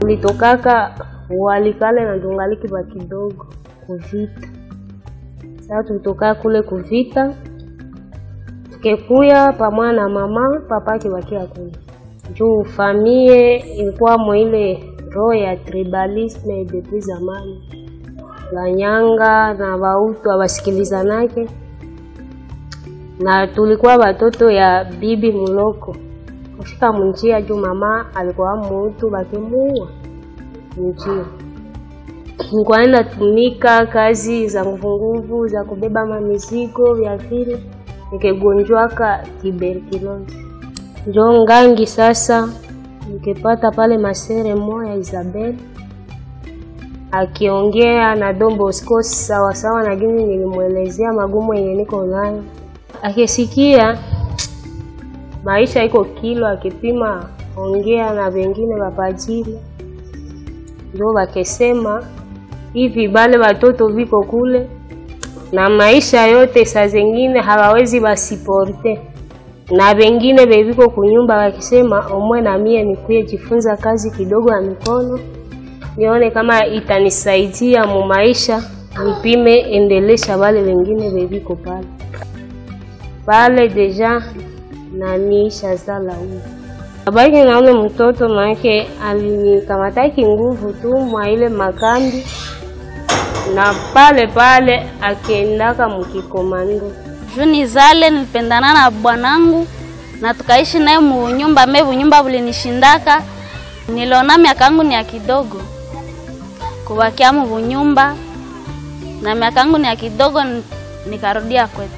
Tulitokaka walikale na tungaliki ba kidogo kuvita. Sasa tulitoka kule kuvita. Tukekuya pamoja na mama, papa kibakia kule. Juu famille ilikuwa ile roho ya tribalisme depuis zamani. Wanyanga na Wautu wasikilizanake. Na tulikuwa watoto ya bibi Muloko. Kufika munjia juu mama alikuwa Muutu bakimuua munjia. Nikaenda tumika kazi za nguvu za kubeba mamizigo vya vile. Nikegonjwaka tuberculosis. Njo ngangi sasa nikipata pale Masere moya Isabel akiongea na Don Bosco sawa sawa na gini nilimuelezea magumu yenye niko nayo. Akisikia maisha iko kilo, akipima ongea na wengine wapajili. Ndio wakesema hivi bale watoto viko kule na maisha yote saa zingine hawawezi basiporte. Na wengine bebiko kunyumba wakisema omwe na mie nikuye jifunza kazi kidogo ya mikono. Nione kama itanisaidia mu maisha, nipime endelesha wale wengine bebiko pale. Pale deja na niisha zala huko. Babake na ule mtoto manake alinikamataki nguvu tu mwa ile makambi. Na pale akiendaka mkikomando. Juni zale nilipendana na bwanangu na tukaishi naye mu nyumba mevu nyumba bulinishindaka. Niliona miaka yangu ni ya kidogo. Kubakia mu nyumba na miaka yangu ni ya kidogo nikarudia kwetu.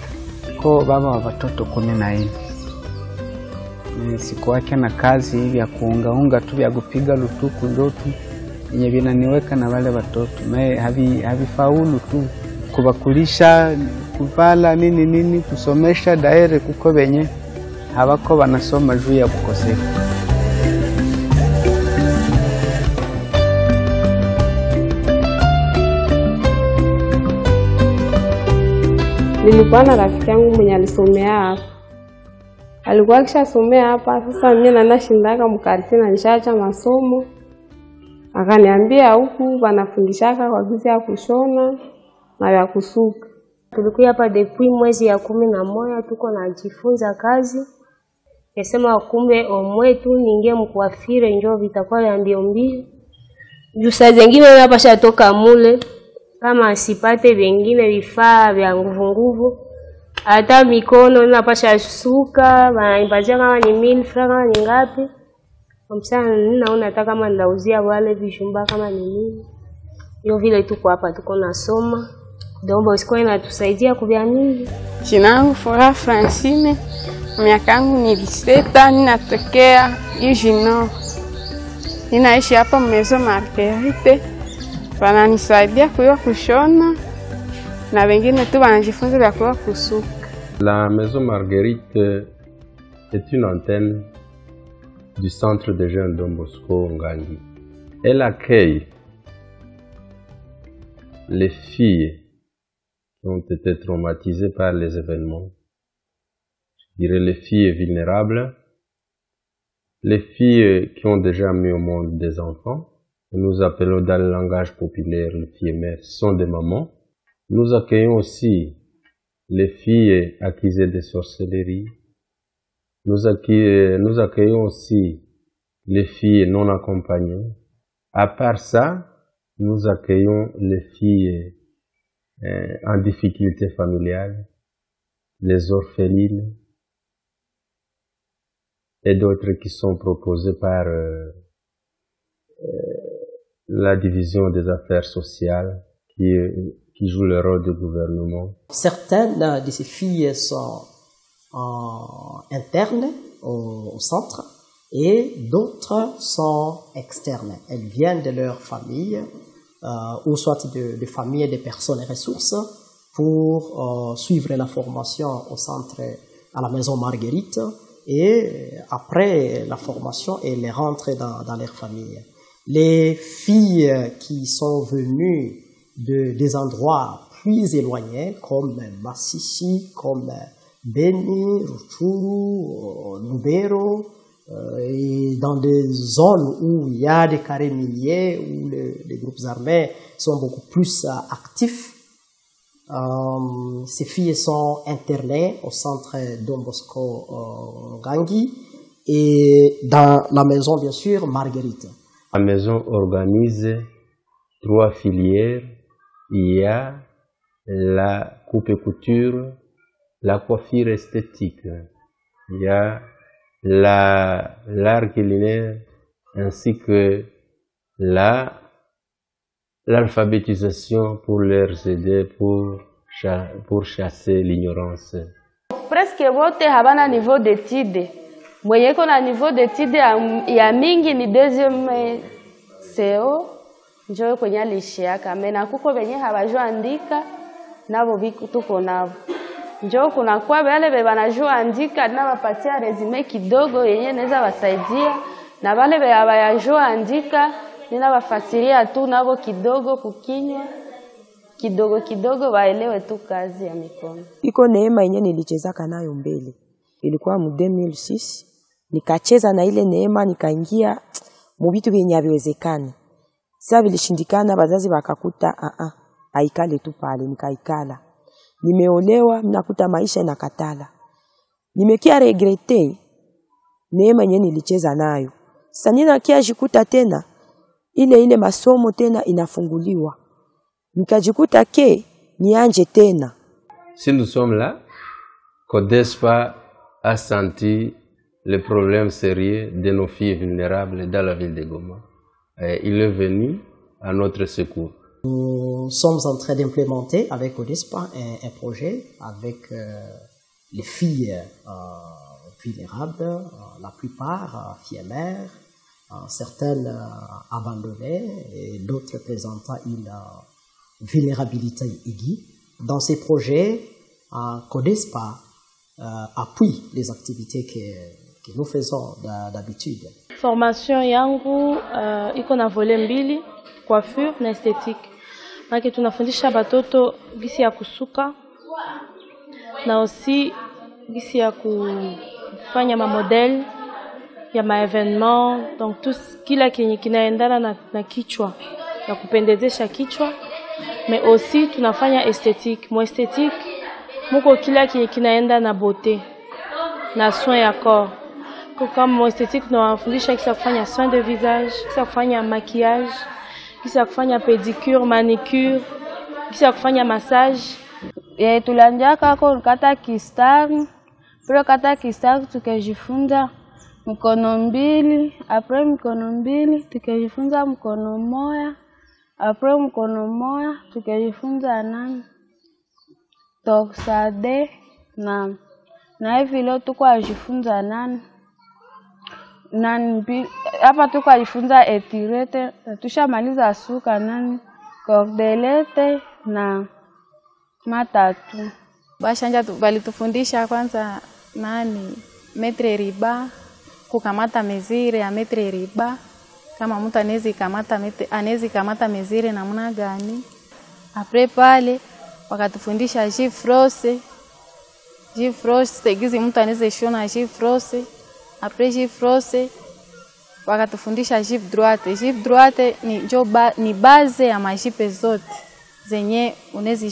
Kwa baba wa watoto 14. Sikuwake na kazi hivi ya kuunga tu ya kupiga lutuku ndotu yenye vinaniweka na wale watoto. Nae havifaulu tu kubakulisha, kuvala nini kusomesha daire kuko benye habako banasoma juu ya kukosefu. Nilikuwa na rafiki yangu mwenye alisomea hapa. Alikuwa akishasomea hapa, sasa mimi nashindaka mkarti na nishaacha masomo. Akaniambia huku wanafundishaka kwa kazi ya kushona na ya kusuka. Tulikuwa hapa depuis mwezi ya 11 tuko najifunza kazi. Kesema kumbe omwe tu ningie mkuafire njoo vitakuwa ya mbio. Juu saa zingine hapa shatoka mule kama asipate vingine vifaa vya nguvu. Hata mikono napasha suka, wananipatia kama ni 1000 francs ni ngapi. Msana ninaona hata kama ndauzia wale vishumba kama ni nini. Hiyo vile tuko hapa tuko nasoma. Don Bosco inatusaidia kubia mingi. Jina langu Fora Francine. Miaka yangu ni 17, ninatokea Ujino. Ninaishi hapa Maison Marguerite. Wananisaidia kuwa kushona na wengine tu wanajifunza vya kuwa kusuka. La Maison Marguerite est une antenne du centre de jeunes Don Bosco Ngangi. Elle accueille les filles qui ont été traumatisées par les événements. Je dirais les filles vulnérables, les filles qui ont déjà mis au monde des enfants. Nous appelons dans le langage populaire les filles mères, ce sont des mamans. Nous accueillons aussi les filles accusées de sorcellerie. Nous accueillons aussi les filles non accompagnées. À part ça, nous accueillons les filles en difficulté familiale, les orphelines et d'autres qui sont proposées par la division des affaires sociales qui joue le rôle de gouvernement. Certaines de ces filles sont internes au centre et d'autres sont externes. Elles viennent de leur famille ou soit de familles de personnes et ressources pour suivre la formation au centre à la Maison Marguerite et après la formation, elles rentrent dans leur famille. Les filles qui sont venues des endroits plus éloignés comme Massissi, comme Beni, Rutshuru, Lubero, et dans des zones où il y a des carrés miniers, où les groupes armés sont beaucoup plus actifs. Ces filles sont internées au centre Don Bosco Ngangui et dans la maison, bien sûr, Marguerite. La maison organise 3 filières. Il y a la coupe et couture, la coiffure esthétique, il y a l'art culinaire ainsi que l'alphabétisation pour leur aider pour chasser l'ignorance. Presque wote habana niveau d'étude. Mwenye na niveau d'étude ya mingi ni deuxième CO njoo kwenye alishiaka mena kuko benye habajua andika nabo biku tuko nabo. Njoo kuna kwa wale banajua andika na wapatia resume kidogo yenye naweza wasaidia na wale bayajua andika nina wafasiria tu nabo kidogo kukinywa kidogo kidogo waelewe tu kazi ya mikono. Iko neema yenye nilichezaka nayo mbele. Ilikuwa mu 2006 nikacheza na ile neema nikaingia mu vitu vyenye haviwezekani. Sasa vilishindikana, bazazi wakakuta haikale tu pale, nikaikala. Nimeolewa, nakuta maisha inakatala. Nimekia regrete neema yenye nilicheza nayo. Sasa ninakia jikuta tena ile masomo tena inafunguliwa. Nikajikuta ke nianje tena. Si nous sommes là, CODESPA a senti le problème sérieux de nos filles vulnérables dans la ville de Goma. Il est venu à notre secours. Nous sommes en train d'implémenter avec CODESPA un projet avec les filles vulnérables, la plupart filles mères, certaines abandonnées et d'autres présentant une vulnérabilité aiguë. Dans ces projets, CODESPA appuie les activités que nous faisons d'habitude. Formation yangu iko na volet mbili, coiffure na esthétique. Maki tunafundisha batoto gisi ya kusuka na aussi gisi ya kufanya model ya événement, donc tout kila kenye kinaendana na kichwa ya kupendezesha kichwa. Mais aussi tunafanya esthétique. Mo esthétique muko kila kenye kinaenda na beauté na soin ya corps. Comme mo esthétique tunawafundisha kisa kufanya soin de visage, kisa kufanya maquillage, kisa kufanya pédicure, manicure, kisa kufanya massage. Tulanjaka kwa kata kistari, pro kata kistari tukajifunza mkono mbili, après mkono mbili tukajifunza mkono moja, après mkono moja tukajifunza nani toksade na hivi leo tuko ajifunza nani hapa tuko ajifunza etirete, tushamaliza suka nani cordelete na matatu. Bashanja walitufundisha kwanza nani metre riba, kukamata mezire ya metre riba, kama mtu anezi kamata mezire namna gani. Apre pale wakatufundisha jifrose gizi mtu aneze shona jifrose. Apre jifrose wakatufundisha jif droite ni base ya majipe zote zenye unezi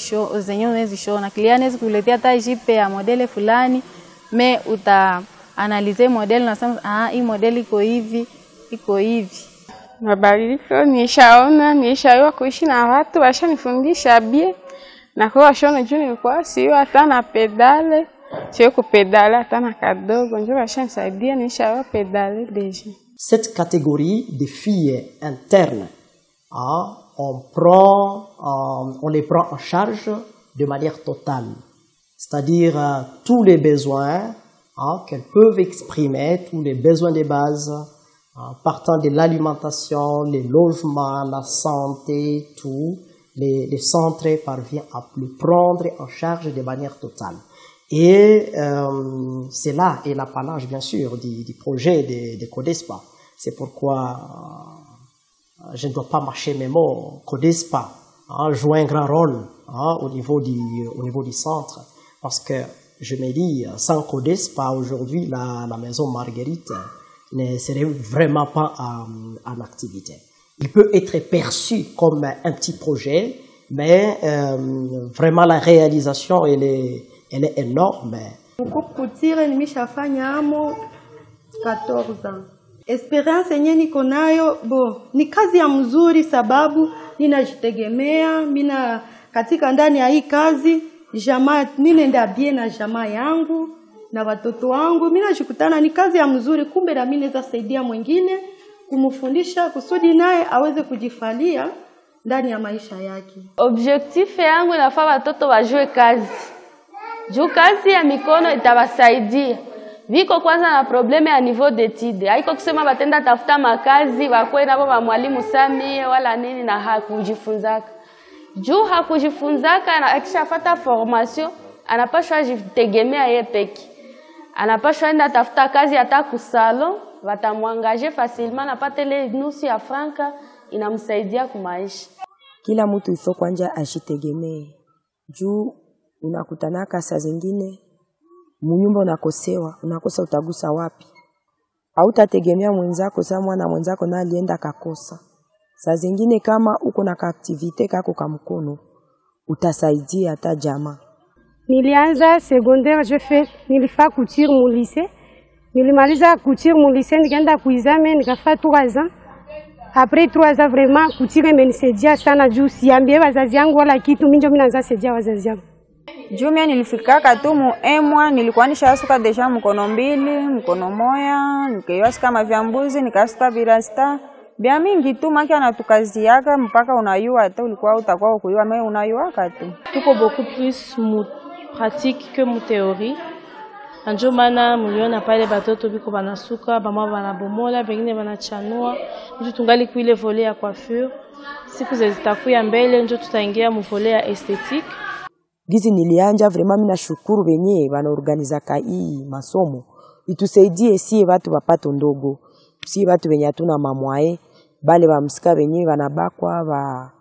shona. Klienti anezi kuletea hata jipe ya modele fulani, me uta analize modeli na sema hii modeli iko hivi. Mabadiliko nishaona kuishi na watu, washanifundisha bie na kwa shona juu nilikuwa sio hata na pedale, sio kupedala hata na kadogo, ndio washanisaidia nishaona pedale deja. Cette catégorie de filles internes, on les prend en charge de manière totale, c'est-à-dire tous les besoins qu'elles peuvent exprimer, tous les besoins de base, partant de l'alimentation, les logements, la santé, tout, les centres parviennent à les prendre en charge de manière totale. Et c'est là est l'apanage, bien sûr, du projet de CODESPA. C'est pourquoi je ne dois pas mâcher mes mots. CODESPA joue un grand rôle au niveau du centre, parce que je me dis, sans CODESPA aujourd'hui, la maison Marguerite ne serait vraiment pas en activité. Il peut être perçu comme un petit projet, mais vraiment la réalisation, elle est énorme. Kukutire nimeshafanya amo 14 ans. Experience yenyewe niko nayo ni kazi ya mzuri, sababu ninajitegemea mina katika ndani ya hii kazi. Jamaa ninaenda bien na jamaa yangu na watoto wangu, mimi najikutana ni kazi ya mzuri. Kumbe na mimi naweza saidia mwingine kumfundisha kusudi naye aweze kujifalia ndani ya maisha yake. Objectif yangu nafaa watoto wajue kazi. Juu kazi ya mikono itawasaidia. Viko kwanza na probleme ya niveau d'étude. Haiko kusema batenda tafuta makazi wakwe nabo ba mwalimu Samie wala nini na hakujifunzaka. Juu hakujifunzaka na akishapata formation anapashwa jitegemea yeye peke. Anapashwa enda tafuta kazi hata kusalo, watamwangaje facilement na pate ile nusu ya franka inamsaidia kumaisha. Kila mtu ifo kwanja ajitegemee. Juu unakutanaka saa zingine munyumba unakosa utagusa wapi. Hautategemea mwenzako saa mwana mwenzako na alienda kakosa. Saa zingine kama uko na activite kako ka mkono utasaidia hata jamaa. Nilianza secondaire, nilifaa couture mu lycée. Nilimaliza couture mu lycée, nikaenda kuizame nikafaa 3 ans. Après 3 ans vraiment couture imenisaidia sana juu siambie wazazi yangu wala kitu, mimi ndio naanza saidia wazazi yangu. Juu mimi nilifikaka tu mu emwa, nilikuwa nishasuka deja mkono 2, mkono moya, nikaiwasi kama vya mbuzi, nikasuka virasta. Bia mingi tu maki anatukaziaka mpaka unayua hata ulikuwa utakuwa kuyua mimi unayuaka tu. Tuko beaucoup plus mu pratique que mu théorie. Anjo mana muliona pale batoto biko banasuka, bama banabomola, bengine banachanua. Njo tungali kuile volet ya coiffure. Siku zitakuya mbele njo tutaingia mu volet ya esthétique. Gizi nilianja vraiment mimi nashukuru wenyewe wanaorganiza hii masomo. Itusaidie si watu wapato ndogo. Si watu wenye hatuna mamwae, bale wa msika wenyewe wanabakwa,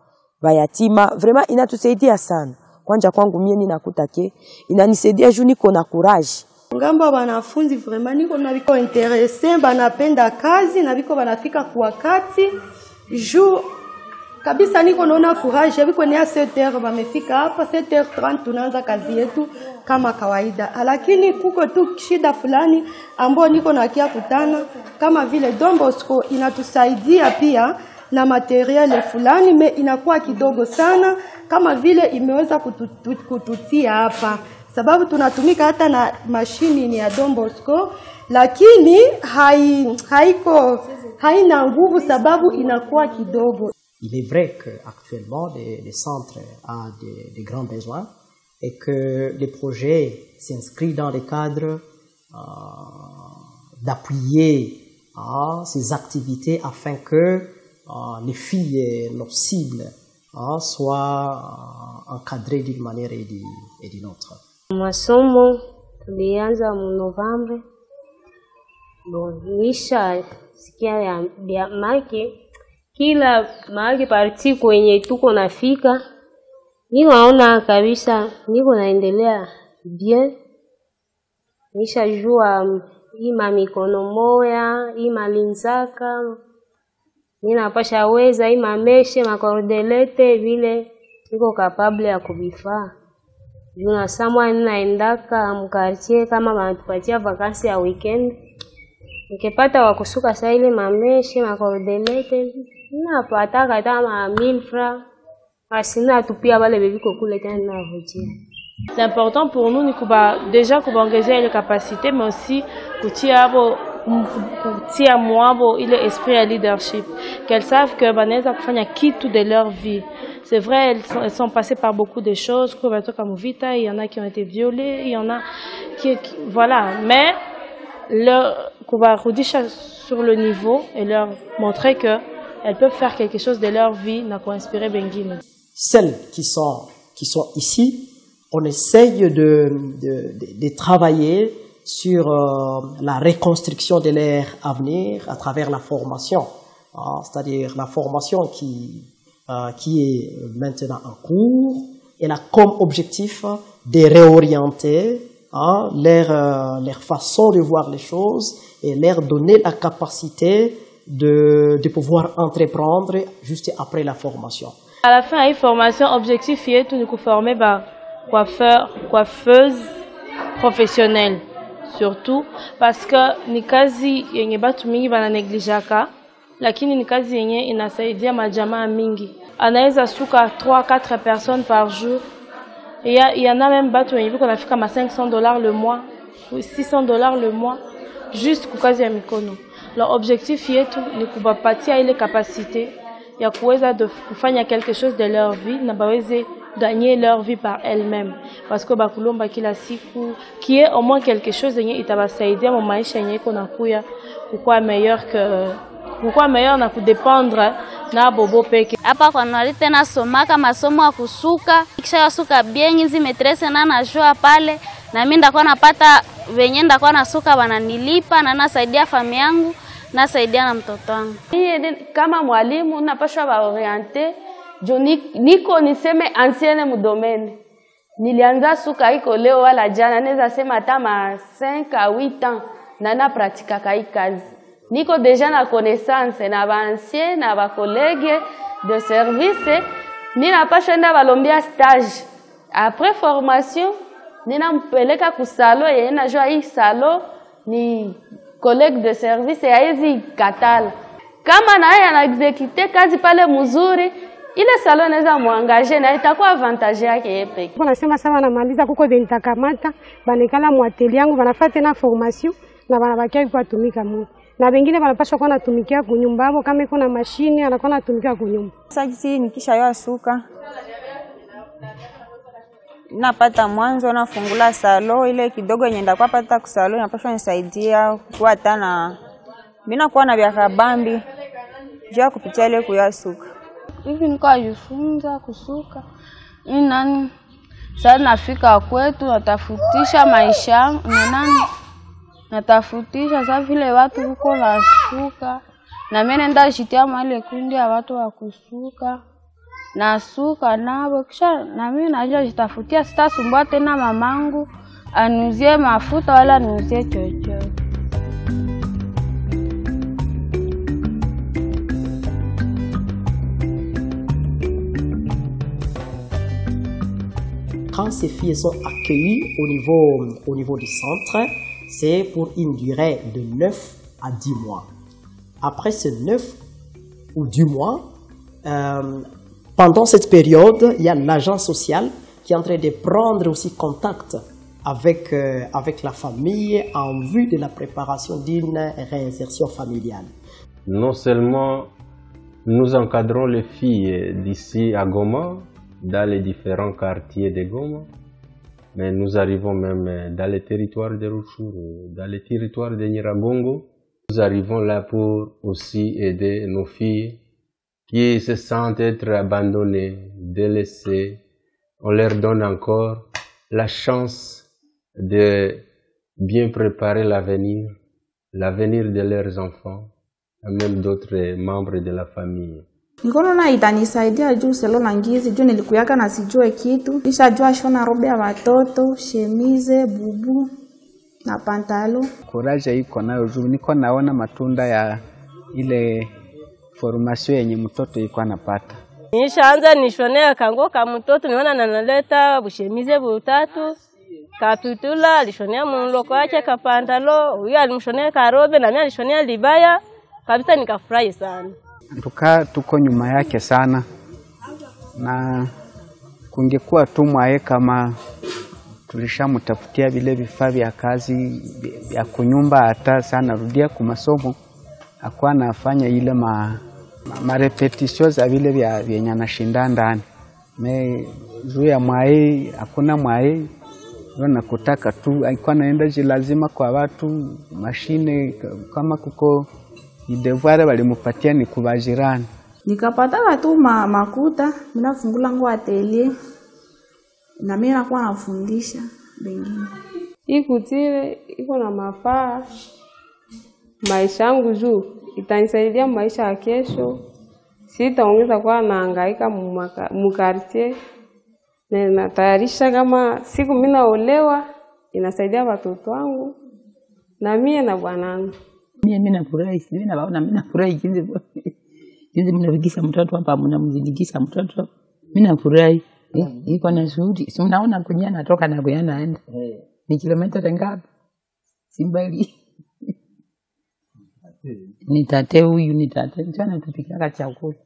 yatima. Vraiment inatusaidia sana. Kwanja kwangu mimi ninakuta ke inanisaidia juu niko na courage. Ngamba wanafunzi vraiment niko na biko intéressé, banapenda kazi na biko banafika kwa wakati. Juu kabisa niko naona courage, biko ni 7h bamefika hapa 7h30 tunaanza kazi yetu kama kawaida. Lakini kuko tu shida fulani ambao niko na kia kutana kama vile Don Bosco inatusaidia pia na material fulani me inakuwa kidogo sana kama vile imeweza kututia hapa, sababu tunatumika hata na mashini ni ya Don Bosco, lakini haina nguvu sababu inakuwa kidogo. Il est vrai qu'actuellement, les centres ont des grands besoins et que les projets s'inscrivent dans le cadre d'appuyer ces activités afin que les filles, nos cibles, soient encadrées d'une manière et d'une autre. Masomo tulianza mu Novembre. Nisha sikia ya maki kila mahali parti kwenye tuko nafika, ninaona kabisa niko naendelea bien. Nishajua ima mikono moya, ima linzaka, ninapasha weza ima meshe makordelete vile niko capable ya kubifaa. Juna samwa ninaendaka mkartie kama wanatupatia vakansi ya weekend. Nikipata wakusuka saa ile mameshe makordelete napata kama 1000 francs. Asina tupia wale bebiko kule tena vutia. C'est important pour nous déjà engager les capacités, mais aussi pour mwabo il est esprit à leadership, qu'elles savent que banaweza kufanya kitu de leur vie. C'est vrai, elles sont passées par beaucoup de choses, comme Vita, il y en a qui ont été violées, il y en a qui voilà, mais leur redire sur le niveau et leur montrer que elles peuvent faire quelque chose de leur vie, n'a quoi inspiré Bengine. Celles qui sont ici, on essaye de travailler sur la reconstruction de leur avenir à travers la formation, c'est-à-dire la formation qui est maintenant en cours. Elle a comme objectif de réorienter leur façon de voir les choses et leur donner la capacité de pouvoir entreprendre juste après la formation. À la fin de la formation, l'objectif est de nous former coiffeuse professionnelle. Surtout parce que ni kazi yenye batu mingi bana neglijaka, lakini ni kazi yenye inasaidia majamaa mingi. Anaweza suka 3-4 personnes par jour. Il y en a même batu wenye biko nafika ma $500 le mois ou $600 le mois juste kwa kazi ya mikono. Leur objectif yetu ni kubapatia ile capacité ya kuweza kufanya quelque chose de leur vie na baweze gagner leur vie par elles-mêmes parce que bakulomba kila siku qui est au moins quelque chose yenye itabasaidia mu maisha yenye iko nakuya kukuwa meilleur na kudependre na bobo peke. Hapa kwa nwali tena somaka masomo ya kusuka, kisha suka bien hizi maîtresse na najua pale na mimi ndakuwa napata venye ndakuwa nasuka wananilipa na nasaidia familia yangu, nasaidia na mtoto wangu. Kama mwalimu napaswa baorienter niko niseme ancienne mu domaine. Nilianza suka iko leo wala jana, naweza sema hata ma 5 à 8 ans na pratika kai kazi. Niko deja na connaissance na ba ancien na ba collègue de service, nina pasha nda balombia stage. Après formation, nina mpeleka ku salo yeye najua hii salo ni collègue de service ya hizi katala. Kama naye ana execute kazi pale mzuri, ile salon inaweza muangaje na itakuwa avantage yake yeye. Nasema sawa namaliza kuko nitakamata banekala mu atelier yangu banafata na formation na banabakia kwa tumika mu. Na wengine wanapaswa kuwa natumikia kunyumba hapo kama iko na mashine anakuwa natumikia kunyumba. Sasa nikisha yoa suka napata mwanzo nafungula salo ile kidogo yenye ndakuwa pata kusalo inapaswa nisaidia kwa tana mimi nakuwa na vya kabambi jua kupitia ile kuyasuka. Hivi nikajifunza kusuka. Nani sasa nafika kwetu natafutisha maisha natafutisha sasa vile watu huko nasuka na mimi nenda jitia mahali kundi ya watu wa kusuka nasuka nabo kisha na mimi najua jitafutia sitasumbua tena mamangu anuzie mafuta wala anuzie chochote. Quand ces filles sont accueillies au niveau du centre, c'est pour une durée de 9 à 10 mois. Après ces 9 ou 10 mois, pendant cette période, il y a l'agent social qui est en train de prendre aussi contact avec la famille en vue de la préparation d'une réinsertion familiale. Non seulement nous encadrons les filles d'ici à Goma, dans les différents quartiers de Goma, mais nous arrivons même dans les territoires de Rutshuru, dans les territoires de Nyiragongo. Nous arrivons là pour aussi aider nos filles qui se sentent être abandonnées, délaissées. On leur donne encore la chance de bien préparer l'avenir de leurs enfants, et même d'autres membres de la famille. Nikoona itanisaidia juu selo na ngizi juu nilikuyaka na sijue kitu. Kisha jua shona robe ya watoto, shemize, bubu na pantalo. Courage iko nayo juu niko naona matunda ya ile formation yenye mtoto iko anapata. Nishaanza nishonea kango ka mtoto niona nanaleta bushemize butatu. Kapitula alishonea mloko wake ka pantalo, huyo alimshonea karobe na mimi alishonea libaya. Kabisa nikafurahi sana. Tuko nyuma yake sana na kungekuwa tu mwae kama tulishamtafutia vile vifaa vya kazi ya kunyumba hata sana rudia kwa masomo akuwa nafanya ile repetition za vile vya anashinda ndani juu ya mwae hakuna mwae na kutaka tu alikuwa naenda lazima kwa watu mashine kama kuko idevuare walimupatia ni kubajirani. Nikapata watu makuta, mina fungula ngo atelier na mimi nakuwa nafundisha wengine. Hii kutile iko na mafaa maisha yangu juu itanisaidia maisha ya kesho. Sitaongeza kwa nahangaika mu quartier na natayarisha kama siku mimi naolewa inasaidia watoto wangu na mie na bwanangu. Mimi nafurahi, mimi naona mimi nafurahi jinsi mnavikisha mtoto hapa, mnamzindikisha mtoto. Mimi nafurahi. Iko na shughuli. Si mnaona kunya natoka na kunya naenda. Ni kilomita ngapi? Simbali. Nitate huyu nitate. Njana tupika chakula.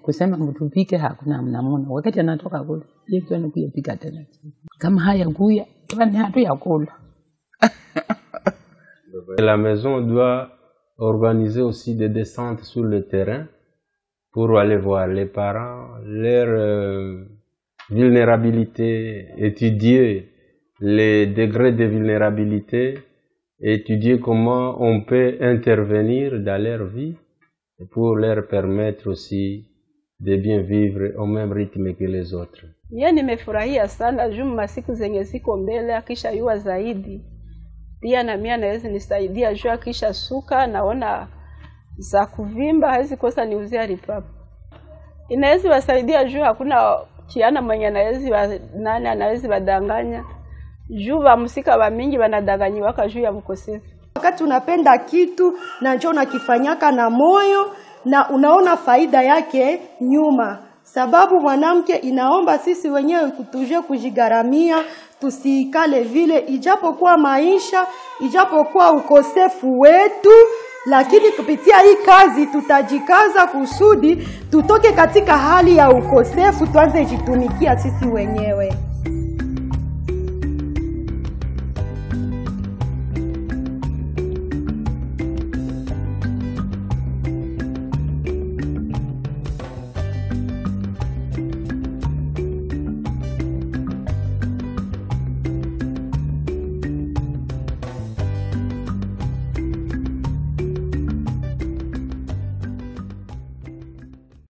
Kusema mtupike hakuna mnamona. Wakati anatoka kule, yeye tu anakuja pika tena. Kama haya kuya, kwani hatu ya kula. La maison doit organiser aussi des descentes sur le terrain pour aller voir les parents, leur vulnérabilité, étudier les degrés de vulnérabilité, étudier comment on peut intervenir dans leur vie pour leur permettre aussi de bien vivre au même rythme que les autres. Yeye nimefurahia sana juma siku zenye ziko mbele akisha yua zaidi. Pia na mimi naweza nisaidia juu akisha suka naona za kuvimba hawezi kosa niuzia ripapu. Inaweza wasaidia juu hakuna kiana mwenye nani anaweza badanganya. Juu wamusika wa mingi wanadanganyiwa juu ya mkosefu. Wakati unapenda kitu na njoo unakifanyaka na moyo na unaona faida yake nyuma. Sababu mwanamke inaomba sisi wenyewe kutuje kujigaramia, tusikale vile ijapokuwa maisha, ijapokuwa ukosefu wetu, lakini kupitia hii kazi tutajikaza kusudi tutoke katika hali ya ukosefu tuanze jitumikia sisi wenyewe.